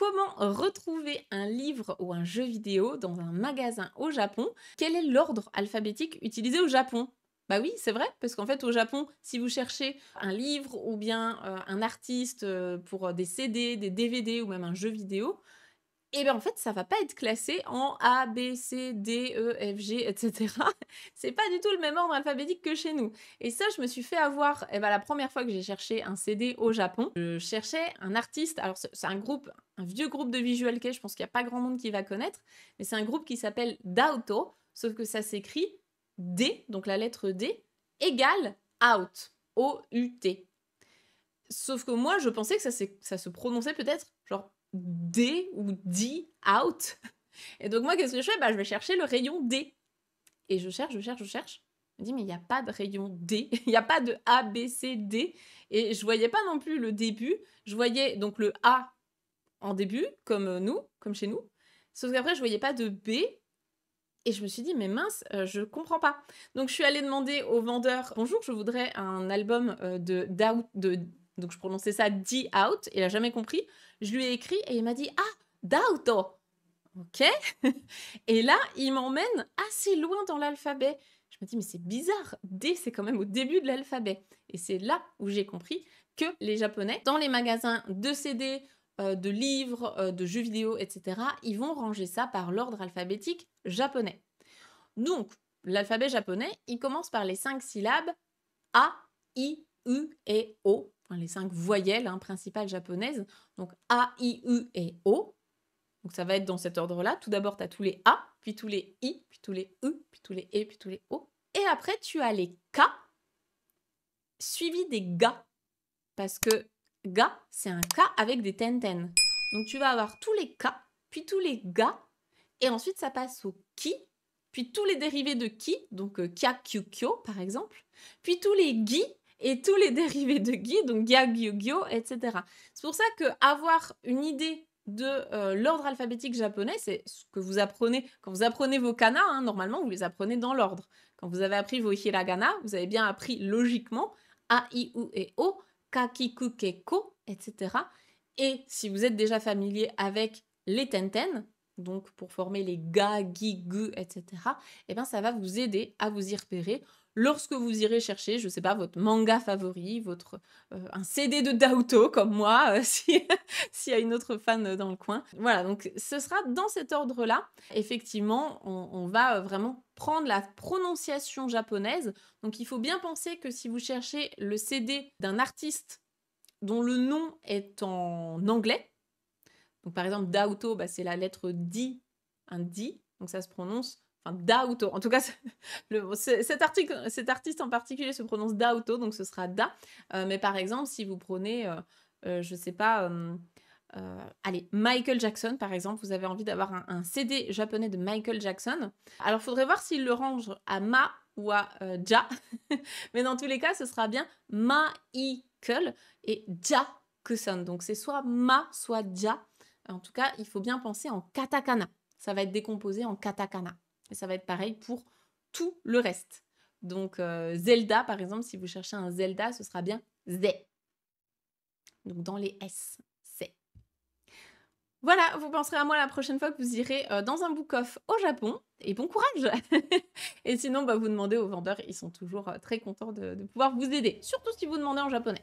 comment retrouver un livre ou un jeu vidéo dans un magasin au Japon? Quel est l'ordre alphabétique utilisé au Japon? Bah oui, c'est vrai, parce qu'en fait, au Japon, si vous cherchez un livre ou bien un artiste pour des CD, des DVD ou même un jeu vidéo, et bien en fait, ça va pas être classé en A, B, C, D, E, F, G, et cetera. C'est pas du tout le même ordre alphabétique que chez nous. Et ça, je me suis fait avoir, et bah, la première fois que j'ai cherché un CD au Japon, je cherchais un artiste. Alors c'est un groupe, un vieux groupe de visual kei, je pense qu'il y a pas grand monde qui va connaître, mais c'est un groupe qui s'appelle Daoto, sauf que ça s'écrit D, donc la lettre D, égale out, O-U-T. Sauf que moi, je pensais que ça se prononçait peut-être genre D ou D out. Et donc moi, qu'est-ce que je fais? Bah, je vais chercher le rayon D. Et je cherche, je cherche, je cherche. Je me dis, mais il n'y a pas de rayon D, il n'y a pas de A, B, C, D. Et je voyais pas non plus le début. Je voyais donc le A en début, comme nous, comme chez nous. Sauf qu'après, je voyais pas de B. Et je me suis dit, mais mince, je comprends pas. Donc je suis allée demander au vendeur, bonjour, je voudrais un album donc je prononçais ça D out, il a jamais compris. Je lui ai écrit et il m'a dit, ah, Dauto. Ok. Et là, il m'emmène assez loin dans l'alphabet. Je me dis, mais c'est bizarre, D, c'est quand même au début de l'alphabet. Et c'est là où j'ai compris que les Japonais, dans les magasins de CD, de livres, de jeux vidéo, etc., ils vont ranger ça par l'ordre alphabétique japonais. Donc, l'alphabet japonais, il commence par les 5 syllabes A, I, U et O, enfin, les 5 voyelles principales japonaises. Donc A, I, U et O. Donc ça va être dans cet ordre-là. Tout d'abord, tu as tous les A, puis tous les I, puis tous les U, puis tous les E, puis tous les O. Et après, tu as les K, suivis des GA. Parce que GA, c'est un K avec des tenten. Donc tu vas avoir tous les K, puis tous les GA. Et ensuite, ça passe au Ki, puis tous les dérivés de Ki, donc Kya, Kyu, Kyo, par exemple. Puis tous les Gi, et tous les dérivés de Gi, donc Gya, Gyu, Gyo, etc. C'est pour ça qu'avoir une idée de l'ordre alphabétique japonais, c'est ce que vous apprenez quand vous apprenez vos kana. Normalement, vous les apprenez dans l'ordre. Quand vous avez appris vos hiragana, vous avez bien appris logiquement A, I, U et O, Ka, Ki, Ku, Ke, Ko, etc. Et si vous êtes déjà familier avec les tenten, donc pour former les ga, gi, gu, etc., eh ben ça va vous aider à vous y repérer lorsque vous irez chercher, je sais pas, votre manga favori, un CD de Daoto comme moi, s'il y a une autre fan dans le coin. Voilà, donc ce sera dans cet ordre-là. Effectivement, on va vraiment prendre la prononciation japonaise. Donc il faut bien penser que si vous cherchez le CD d'un artiste dont le nom est en anglais, donc par exemple, Daoto, bah, c'est la lettre D, un D, donc ça se prononce, enfin Daoto. En tout cas, cet artiste en particulier se prononce Daoto, donc ce sera Da. Mais par exemple, si vous prenez, je sais pas, allez, Michael Jackson, par exemple, vous avez envie d'avoir un CD japonais de Michael Jackson. Alors, il faudrait voir s'il le range à Ma ou à Ja. Mais dans tous les cas, ce sera bien Michael et Jackson. Donc, c'est soit Ma, soit Ja. En tout cas, il faut bien penser en katakana. Ça va être décomposé en katakana. Et ça va être pareil pour tout le reste. Donc, Zelda, par exemple, si vous cherchez un Zelda, ce sera bien Z. Donc, dans les S. C'est. Voilà, vous penserez à moi la prochaine fois que vous irez dans un book-off au Japon. Et bon courage. Et sinon, bah, vous demandez aux vendeurs, ils sont toujours très contents de pouvoir vous aider. Surtout si vous demandez en japonais.